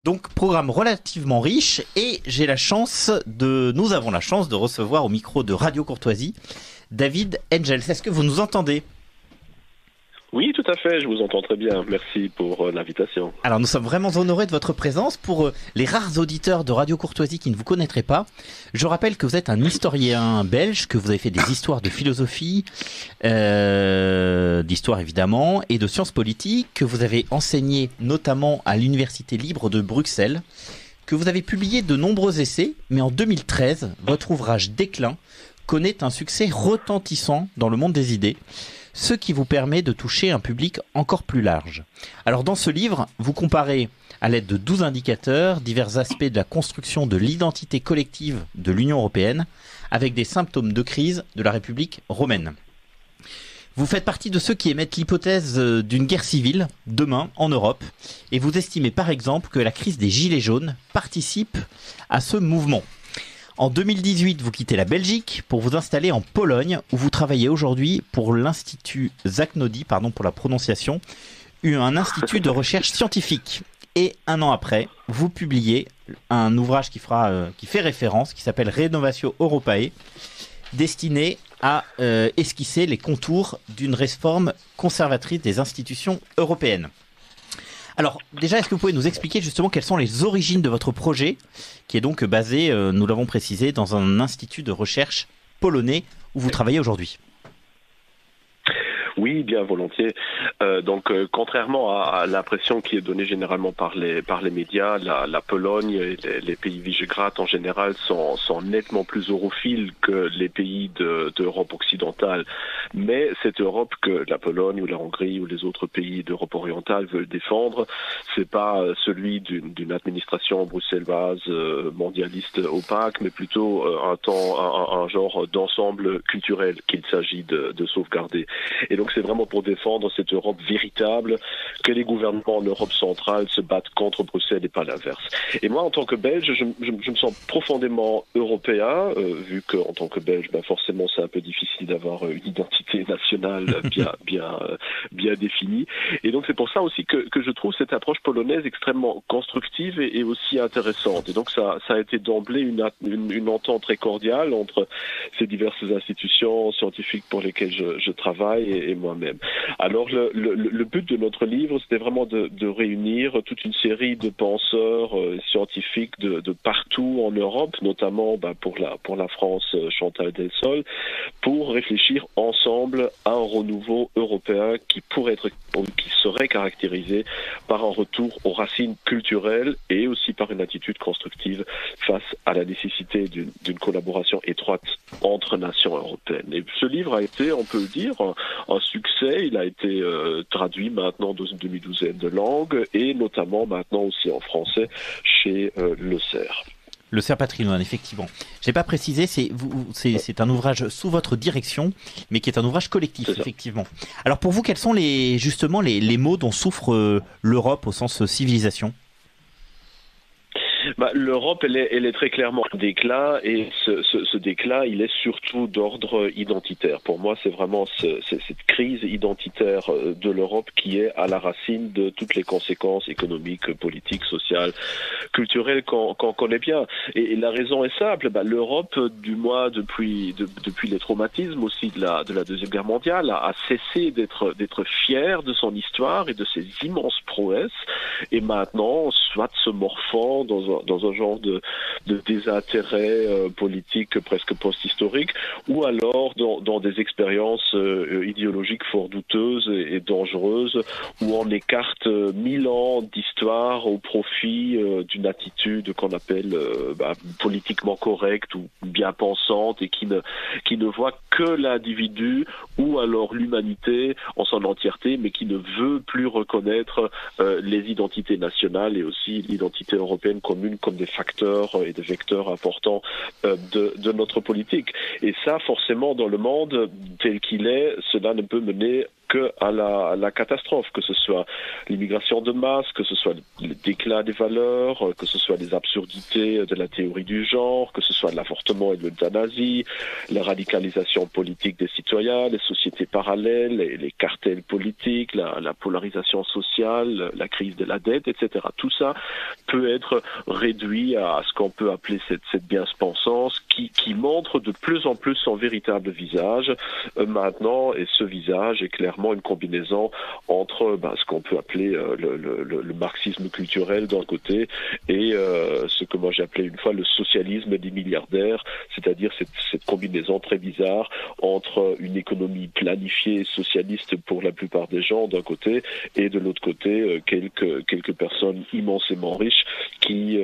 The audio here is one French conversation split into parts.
Donc, programme relativement riche et nous avons la chance de recevoir au micro de Radio Courtoisie David Engels. Est-ce que vous nous entendez ? Oui, tout à fait, je vous entends très bien. Merci pour l'invitation. Alors, nous sommes vraiment honorés de votre présence. Pour les rares auditeurs de Radio Courtoisie qui ne vous connaîtraient pas, je rappelle que vous êtes un historien belge, que vous avez fait des histoires de philosophie, d'histoire évidemment, et de sciences politiques, que vous avez enseigné notamment à l'Université libre de Bruxelles, que vous avez publié de nombreux essais, mais en 2013, votre ouvrage Déclin connaît un succès retentissant dans le monde des idées, ce qui vous permet de toucher un public encore plus large. Alors dans ce livre, vous comparez à l'aide de 12 indicateurs divers aspects de la construction de l'identité collective de l'Union européenne avec des symptômes de crise de la République romaine. Vous faites partie de ceux qui émettent l'hypothèse d'une guerre civile demain en Europe et vous estimez par exemple que la crise des Gilets jaunes participe à ce mouvement. En 2018, vous quittez la Belgique pour vous installer en Pologne où vous travaillez aujourd'hui pour l'Institut Zaknody, pardon pour la prononciation, un institut de recherche scientifique. Et un an après, vous publiez un ouvrage qui fait référence, qui s'appelle Renovatio Europae, destiné à esquisser les contours d'une réforme conservatrice des institutions européennes. Alors, déjà, est-ce que vous pouvez nous expliquer justement quelles sont les origines de votre projet, qui est donc basé, nous l'avons précisé, dans un institut de recherche polonais où vous travaillez aujourd'hui ? Oui, bien volontiers. Contrairement à l'impression qui est donnée généralement par les médias, la Pologne et les pays Visegrad en général sont nettement plus europhiles que les pays d'Europe occidentale. Mais cette Europe que la Pologne ou la Hongrie ou les autres pays d'Europe orientale veulent défendre, c'est pas celui d'une administration bruxelloise mondialiste opaque, mais plutôt un genre d'ensemble culturel qu'il s'agit de sauvegarder. Et donc c'est vraiment pour défendre cette Europe véritable que les gouvernements en Europe centrale se battent contre Bruxelles et pas l'inverse. Et moi, en tant que Belge, je me sens profondément européen, vu qu'en tant que Belge, forcément, c'est un peu difficile d'avoir une identité nationale bien définie. Et donc, c'est pour ça aussi que je trouve cette approche polonaise extrêmement constructive et aussi intéressante. Et donc, ça a été d'emblée une entente très cordiale entre ces diverses institutions scientifiques pour lesquelles je travaille et moi-même. Alors, le but de notre livre, c'était vraiment de réunir toute une série de penseurs scientifiques de partout en Europe, notamment pour la France, Chantal Delsol, pour réfléchir ensemble à un renouveau européen qui serait caractérisé par un retour aux racines culturelles et aussi par une attitude constructive face à la nécessité d'une collaboration étroite entre nations européennes. Et ce livre a été, on peut le dire, un succès. Il a été traduit maintenant dans une demi-douzaine de langues et notamment maintenant aussi en français chez Le Cerf. Le Cerf Patrimoine, effectivement. Je n'ai pas précisé, c'est un ouvrage sous votre direction, mais qui est un ouvrage collectif, effectivement. Alors pour vous, quels sont les maux dont souffre l'Europe au sens civilisation ? L'Europe, elle est très clairement en déclin et ce déclin, il est surtout d'ordre identitaire. Pour moi, c'est vraiment cette crise identitaire de l'Europe qui est à la racine de toutes les conséquences économiques, politiques, sociales, culturelles qu'on connaît bien. Et la raison est simple. L'Europe, du moins depuis les traumatismes aussi de la Deuxième Guerre mondiale, a cessé d'être fière de son histoire et de ses immenses prouesses. Et maintenant, soit se morfond dans un genre de désintérêt politique presque post-historique, ou alors dans des expériences idéologiques fort douteuses et dangereuses, où on écarte 1000 ans d'histoire au profit d'une attitude qu'on appelle politiquement correcte ou bien pensante et qui ne voit que l'individu ou alors l'humanité en son entièreté, mais qui ne veut plus reconnaître les identités nationales et aussi l'identité européenne commune comme des facteurs et des vecteurs importants de notre politique. Et ça, forcément, dans le monde tel qu'il est, cela ne peut mener qu'à la catastrophe, que ce soit l'immigration de masse, que ce soit le déclin des valeurs, que ce soit les absurdités de la théorie du genre, que ce soit l'avortement et l'euthanasie, la radicalisation politique des citoyens, les sociétés parallèles, les cartels politiques, la polarisation sociale, la crise de la dette, etc. Tout ça peut être réduit à ce qu'on peut appeler cette bien-pensance qui montre de plus en plus son véritable visage maintenant, et ce visage est clairement une combinaison entre ce qu'on peut appeler le marxisme culturel d'un côté et ce que moi j'ai appelé une fois le socialisme des milliardaires, c'est-à-dire cette combinaison très bizarre entre une économie planifiée socialiste pour la plupart des gens d'un côté et de l'autre côté quelques personnes immensément riches qui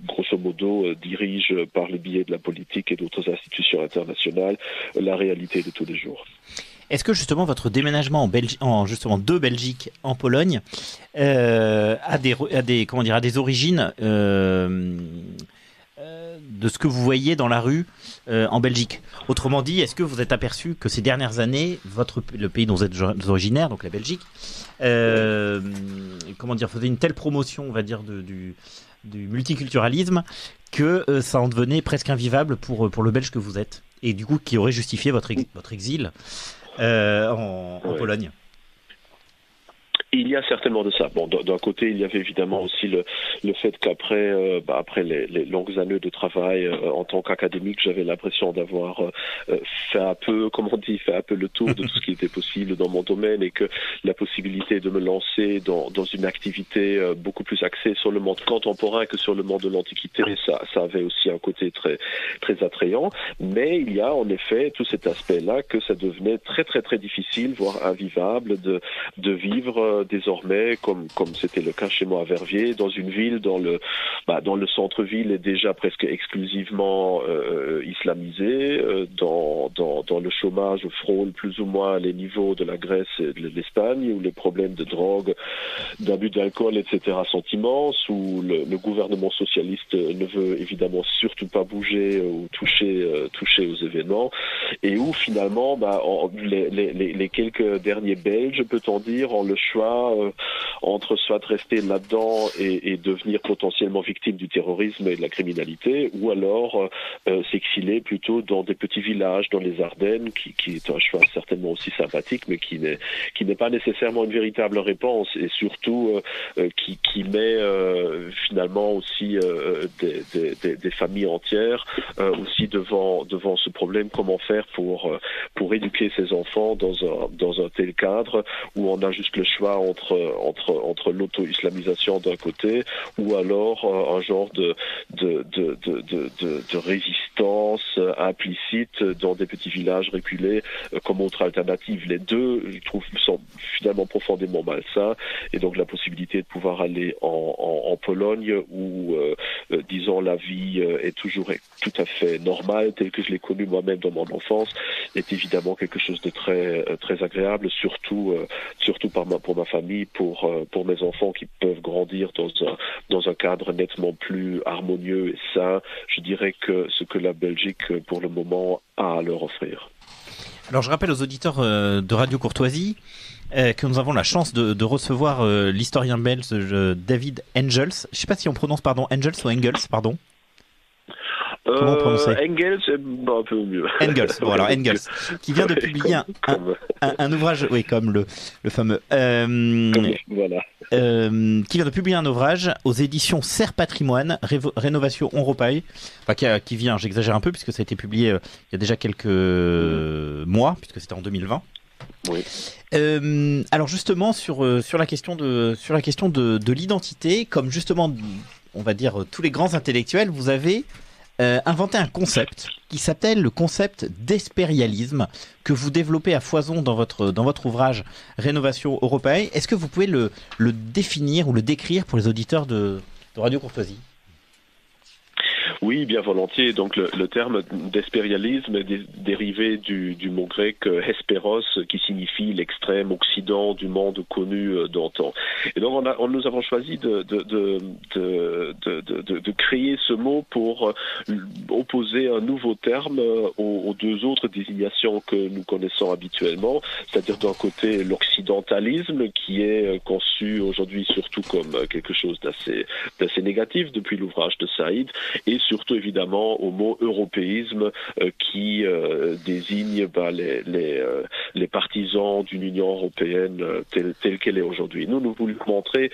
grosso modo dirigent par le biais de la politique et d'autres institutions internationales la réalité de tous les jours. Est-ce que justement votre déménagement de Belgique en Pologne a des origines de ce que vous voyez dans la rue en Belgique? Autrement dit, est-ce que vous êtes aperçu que ces dernières années, le pays dont vous êtes originaire, donc la Belgique, faisait une telle promotion, on va dire, du multiculturalisme que ça en devenait presque invivable pour le Belge que vous êtes, et du coup qui aurait justifié votre exil en Pologne? Il y a certainement de ça. Bon, d'un côté, il y avait évidemment aussi le fait qu'après après les longues années de travail en tant qu'académique, j'avais l'impression d'avoir fait un peu le tour de tout ce qui était possible dans mon domaine, et que la possibilité de me lancer dans une activité beaucoup plus axée sur le monde contemporain que sur le monde de l'Antiquité, ça avait aussi un côté très très attrayant. Mais il y a en effet tout cet aspect-là que ça devenait très très très difficile, voire invivable, de vivre désormais, comme c'était le cas chez moi à Verviers, dans une ville dont le centre-ville est déjà presque exclusivement islamisé, dont le chômage frôle plus ou moins les niveaux de la Grèce et de l'Espagne, où les problèmes de drogue, d'abus d'alcool, etc. sont immenses, où le gouvernement socialiste ne veut évidemment surtout pas bouger ou toucher aux événements, et où finalement les quelques derniers Belges, peut-on dire, ont le choix entre soit rester là-dedans et devenir potentiellement victime du terrorisme et de la criminalité, ou alors s'exiler plutôt dans des petits villages dans les Ardennes, qui est un choix certainement aussi sympathique, mais qui n'est pas nécessairement une véritable réponse, et surtout qui met finalement aussi des familles entières aussi devant ce problème: comment faire pour éduquer ses enfants dans un tel cadre où on a juste le choix entre l'auto-islamisation d'un côté, ou alors un genre de résistance implicite dans des petits villages reculés comme autre alternative. Les deux, je trouve, sont finalement profondément malsains, et donc la possibilité de pouvoir aller en Pologne où, disons, la vie est toujours tout à fait normale, telle que je l'ai connue moi-même dans mon enfance, est évidemment quelque chose de très très agréable, surtout pour ma famille, pour mes enfants qui peuvent grandir dans un cadre nettement plus harmonieux et sain. Je dirais que ce que la Belgique pour le moment a à leur offrir. Alors je rappelle aux auditeurs de Radio Courtoisie que nous avons la chance de recevoir l'historien belge David Engels. Je ne sais pas si on prononce Engels ou Engels, pardon. Comment prononcer? Engels, un peu mieux. Engels, bon alors Engels, qui vient de publier un ouvrage, oui, comme le fameux, voilà. Qui vient de publier un ouvrage aux éditions Serre Patrimoine, Rénovation Européenne, enfin qui vient, j'exagère un peu puisque ça a été publié il y a déjà quelques mois, puisque c'était en 2020. Oui. Alors justement sur la question de l'identité, comme justement on va dire tous les grands intellectuels, vous avez inventé un concept qui s'appelle le concept d'espérialisme, que vous développez à foison dans votre ouvrage Rénovation Européenne. Est-ce que vous pouvez le définir ou le décrire pour les auditeurs de Radio Courtoisie? Oui, bien volontiers. Donc le terme d'espérialisme est dérivé du mot grec hesperos, qui signifie l'extrême occident du monde connu d'antan. Et donc nous avons choisi de créer ce mot pour opposer un nouveau terme aux deux autres désignations que nous connaissons habituellement, c'est-à-dire d'un côté l'occidentalisme, qui est conçu aujourd'hui surtout comme quelque chose d'assez négatif depuis l'ouvrage de Saïd, et surtout évidemment au mot européisme qui désigne les partisans d'une Union européenne telle qu'elle est aujourd'hui. Nous voulons montrer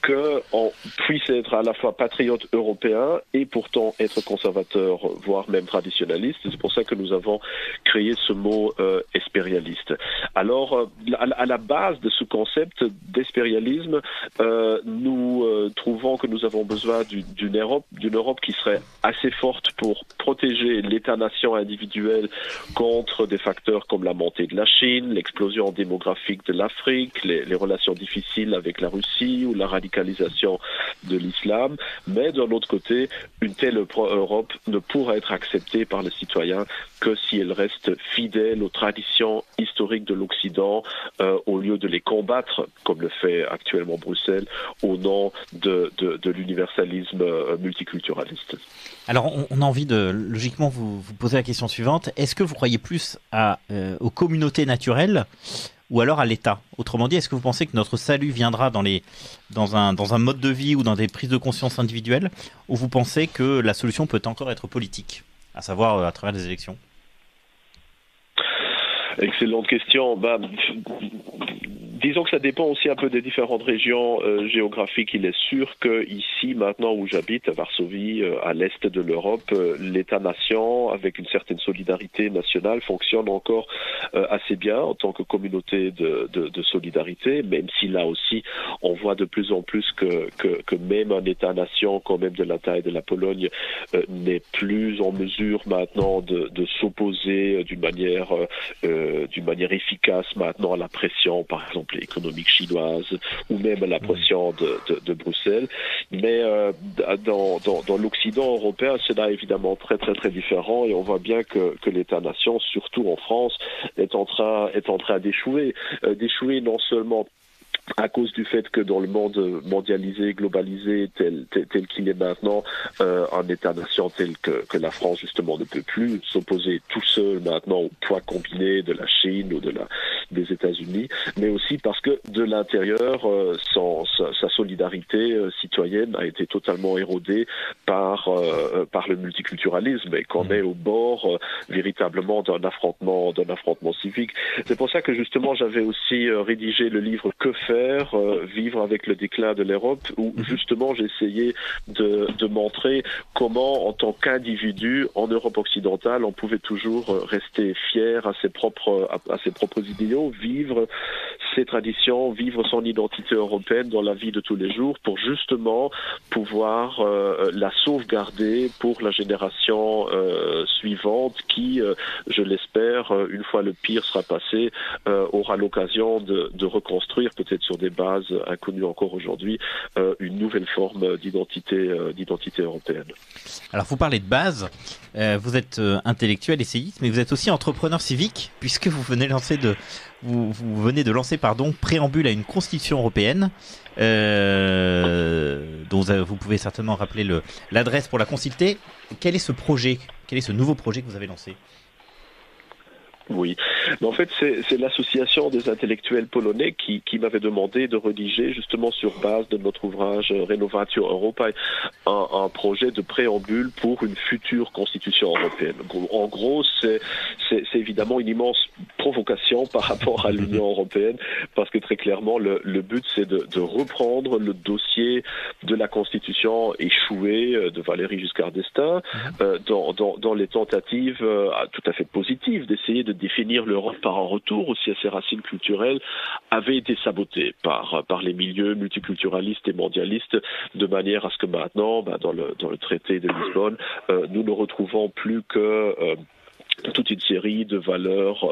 qu'on puisse être à la fois patriote européen et pourtant être conservateur, voire même traditionnaliste. C'est pour ça que nous avons créé ce mot espérialiste. Alors, à la base de ce concept d'espérialisme, nous trouvons que nous avons besoin d'une Europe qui serait assez forte pour protéger l'État-nation individuel contre des facteurs comme la montée de la Chine, l'explosion démographique de l'Afrique, les relations difficiles avec la Russie ou la radicalisation de l'islam. Mais d'un autre côté, une telle Europe ne pourra être acceptée par les citoyens que si elle reste fidèle aux traditions historiques de l'Occident, au lieu de les combattre, comme le fait actuellement Bruxelles, au nom de l'universalisme multiculturaliste. Alors, on a envie de, logiquement, vous poser la question suivante. Est-ce que vous croyez plus aux communautés naturelles ou alors à l'État? Autrement dit, est-ce que vous pensez que notre salut viendra dans un mode de vie ou dans des prises de conscience individuelles, ou vous pensez que la solution peut encore être politique, à savoir à travers des élections? Excellente question. Disons que ça dépend aussi un peu des différentes régions géographiques. Il est sûr que ici, maintenant où j'habite, à Varsovie, à l'est de l'Europe, l'État-nation, avec une certaine solidarité nationale, fonctionne encore assez bien en tant que communauté de solidarité, même si là aussi, on voit de plus en plus que même un État-nation, quand même de la taille de la Pologne, n'est plus en mesure maintenant de s'opposer d'une manière efficace maintenant à la pression, par exemple, économique chinoise ou même à la pression de Bruxelles. Mais dans l'Occident européen, c'est là évidemment très très très différent, et on voit bien que l'État-nation, surtout en France, est en train d'échouer non seulement à cause du fait que dans le monde mondialisé, globalisé, tel qu'il est maintenant, un État-nation tel que la France, justement, ne peut plus s'opposer tout seul maintenant au poids combiné de la Chine ou des États-Unis, mais aussi parce que de l'intérieur, sa solidarité citoyenne a été totalement érodée par le multiculturalisme, et qu'on est au bord véritablement d'un affrontement civique. C'est pour ça que justement j'avais aussi rédigé le livre Que faire, vivre avec le déclin de l'Europe, où justement j'ai essayé de montrer comment, en tant qu'individu en Europe occidentale, on pouvait toujours rester fier à ses propres idéaux, vivre ses traditions, vivre son identité européenne dans la vie de tous les jours, pour justement pouvoir la sauvegarder pour la génération suivante qui, je l'espère, une fois le pire sera passé, aura l'occasion de reconstruire, peut-être sur des bases inconnues encore aujourd'hui, une nouvelle forme d'identité européenne. Alors, vous parlez de base, vous êtes intellectuel, essayiste, mais vous êtes aussi entrepreneur civique, puisque vous venez de lancer Préambule à une constitution européenne, dont vous pouvez certainement rappeler l'adresse pour la consulter. Quel est ce projet? Quel est ce nouveau projet que vous avez lancé? Oui, mais en fait c'est l'association des intellectuels polonais qui m'avait demandé de rédiger, justement sur base de notre ouvrage Renovatio Europae, un projet de préambule pour une future constitution européenne. En gros, c'est évidemment une immense provocation par rapport à l'Union européenne, parce que très clairement le but c'est de reprendre le dossier de la constitution échouée de Valéry Giscard d'Estaing, dans les tentatives tout à fait positives d'essayer de définir l'Europe par un retour aussi à ses racines culturelles, avait été sabotée par les milieux multiculturalistes et mondialistes, de manière à ce que maintenant, dans le traité de Lisbonne, nous ne retrouvons plus que toute une série de valeurs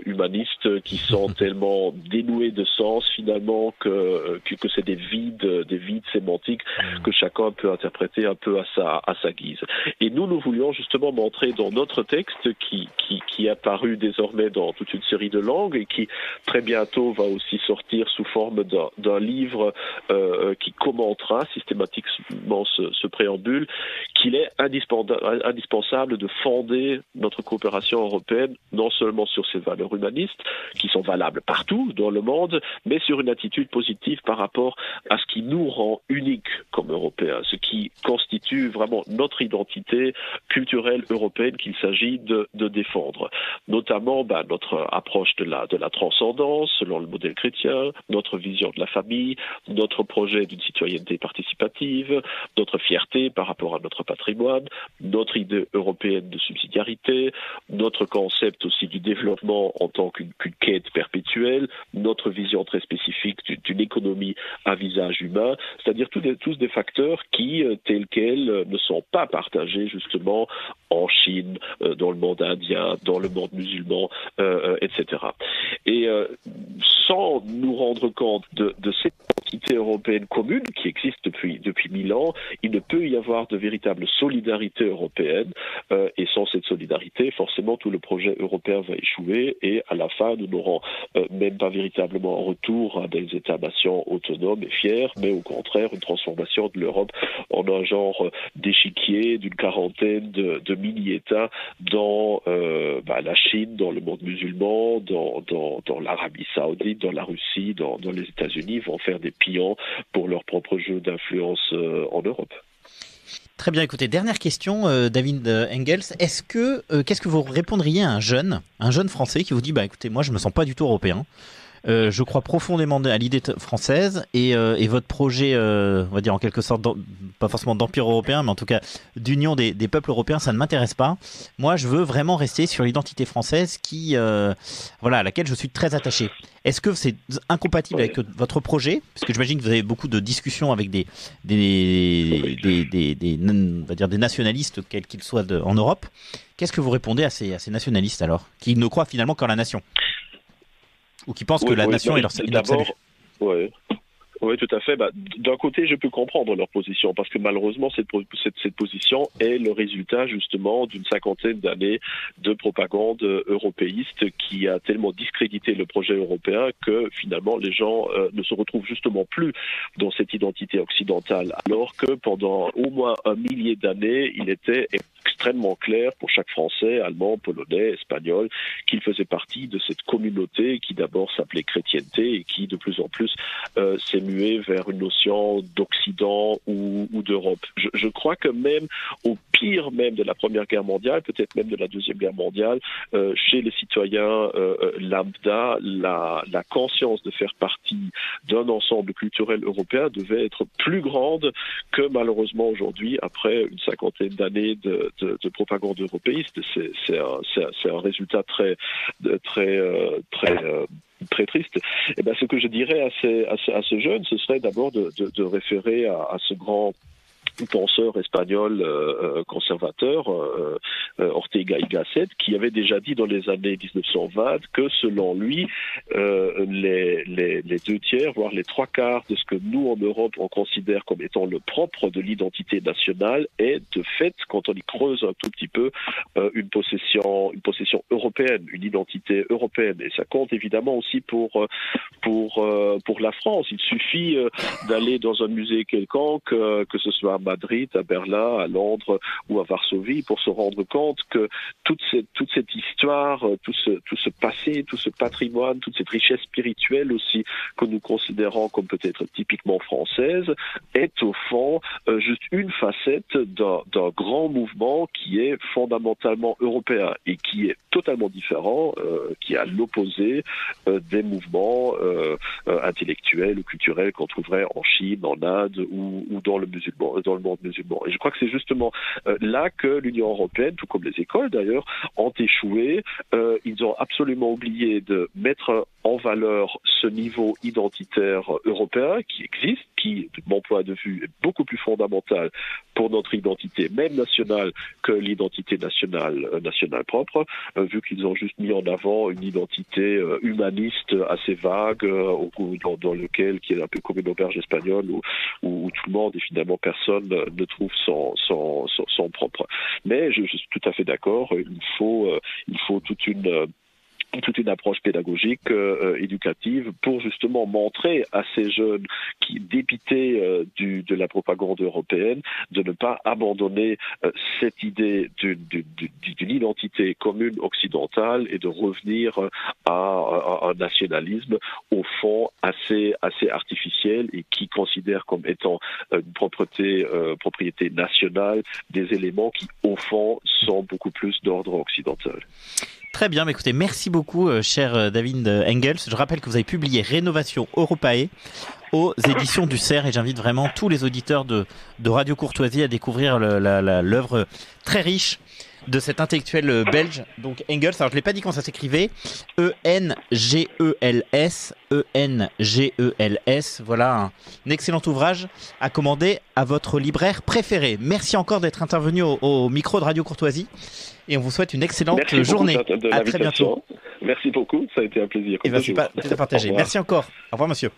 humanistes qui sont tellement dénuées de sens finalement que c'est des vides sémantiques que chacun peut interpréter un peu à sa guise. Et nous voulions justement montrer dans notre texte qui est apparu désormais dans toute une série de langues et qui très bientôt va aussi sortir sous forme d'un livre qui commentera systématiquement ce préambule, qu'il est indispensable de fonder notre coopération européenne non seulement sur ces valeurs humanistes qui sont valables partout dans le monde, mais sur une attitude positive par rapport à ce qui nous rend uniques comme Européens, ce qui constitue vraiment notre identité culturelle européenne qu'il s'agit de défendre. Notamment notre approche de la transcendance selon le modèle chrétien, notre vision de la famille, notre projet d'une citoyenneté participative, notre fierté par rapport à notre patrimoine, notre idée européenne de subsidiarité, notre concept aussi du développement en tant qu'une quête perpétuelle, notre vision très spécifique d'une économie à visage humain, c'est-à-dire tous des facteurs qui, tels quels, ne sont pas partagés justement en Chine, dans le monde indien, dans le monde musulman, etc. Et sans nous rendre compte de cette identité européenne commune qui existe depuis 1000 ans, il ne peut y avoir de véritable solidarité européenne, et sans cette solidarité, forcément tout le projet européen va échouer et à la fin nous n'aurons même pas véritablement un retour à des États-nations autonomes et fiers, mais au contraire une transformation de l'Europe en un genre d'échiquier d'une quarantaine de mini-États dans la Chine, dans le monde musulman, dans l'Arabie Saoudite, dans la Russie, dans les États-Unis, vont faire des pions pour leur propre jeu d'influence en Europe. Très bien, écoutez, dernière question, David Engels. Qu'est-ce que vous répondriez à un jeune français qui vous dit, écoutez, moi je me sens pas du tout européen. Je crois profondément à l'idée française et votre projet, on va dire en quelque sorte, pas forcément d'empire européen, mais en tout cas d'union des peuples européens, ça ne m'intéresse pas. Moi, je veux vraiment rester sur l'identité française à laquelle je suis très attaché. Est-ce que c'est incompatible avec votre projet? Parce que j'imagine que vous avez beaucoup de discussions avec des nationalistes, quels qu'ils soient en Europe. Qu'est-ce que vous répondez à ces nationalistes alors, qui ne croient finalement qu'en la nation? Ou qui pensent que la nation est leur salut. Oui, tout à fait. D'un côté, je peux comprendre leur position parce que malheureusement, cette position est le résultat justement d'une cinquantaine d'années de propagande européiste qui a tellement discrédité le projet européen que finalement les gens ne se retrouvent justement plus dans cette identité occidentale, alors que pendant au moins un millier d'années, il était extrêmement clair pour chaque Français, Allemand, Polonais, Espagnol, qu'il faisait partie de cette communauté qui d'abord s'appelait chrétienté et qui de plus en plus s'est muée vers une notion d'Occident ou d'Europe. Je crois que même au pire même de la Première Guerre mondiale, peut-être même de la Deuxième Guerre mondiale, chez les citoyens lambda, la conscience de faire partie d'un ensemble culturel européen devait être plus grande que malheureusement aujourd'hui, après une cinquantaine d'années de propagande européiste. C'est un résultat très triste. Et ce que je dirais à ce jeune, ce serait d'abord de référer à ce grand penseur espagnol conservateur, Ortega y Gasset, qui avait déjà dit dans les années 1920 que selon lui, les 2/3, voire les 3/4 de ce que nous en Europe on considère comme étant le propre de l'identité nationale est de fait, quand on y creuse un tout petit peu, une possession européenne, une identité européenne. Et ça compte évidemment aussi pour la France. Il suffit d'aller dans un musée quelconque, que ce soit à Madrid, à Berlin, à Londres ou à Varsovie, pour se rendre compte que toute cette histoire, tout ce passé, tout ce patrimoine, toute cette richesse spirituelle aussi que nous considérons comme peut-être typiquement française, est au fond juste une facette d'un grand mouvement qui est fondamentalement européen et qui est totalement différent, qui est à l'opposé des mouvements intellectuels ou culturels qu'on trouverait en Chine, en Inde ou dans le monde musulman. Et je crois que c'est justement là que l'Union européenne, tout comme les écoles d'ailleurs, ont échoué. Ils ont absolument oublié de mettre en valeur ce niveau identitaire européen qui existe, qui, de mon point de vue, est beaucoup plus fondamental pour notre identité, même nationale, que l'identité nationale propre, vu qu'ils ont juste mis en avant une identité humaniste assez vague, dans lequel, qui est un peu comme une auberge espagnole, où tout le monde et finalement personne ne trouve son propre. Mais je suis tout à fait d'accord, il faut toute une approche pédagogique, éducative, pour justement montrer à ces jeunes qui dépités de la propagande européenne de ne pas abandonner cette idée d'une identité commune occidentale et de revenir à un nationalisme au fond assez artificiel et qui considère comme étant une propriété nationale des éléments qui au fond sont beaucoup plus d'ordre occidental. Très bien, mais écoutez, merci beaucoup, cher David Engels. Je rappelle que vous avez publié Rénovation Europae aux éditions du Cerf et j'invite vraiment tous les auditeurs de Radio Courtoisie à découvrir l'œuvre très riche de cet intellectuel belge, donc Engels. Alors je l'ai pas dit comment ça s'écrivait, E-N-G-E-L-S, E-N-G-E-L-S. Voilà un excellent ouvrage à commander à votre libraire préféré. Merci encore d'être intervenu au micro de Radio Courtoisie et on vous souhaite une excellente journée. De à très bientôt. Merci beaucoup, ça a été un plaisir. Et bien, c'est pas partagé. Merci encore. Au revoir, monsieur.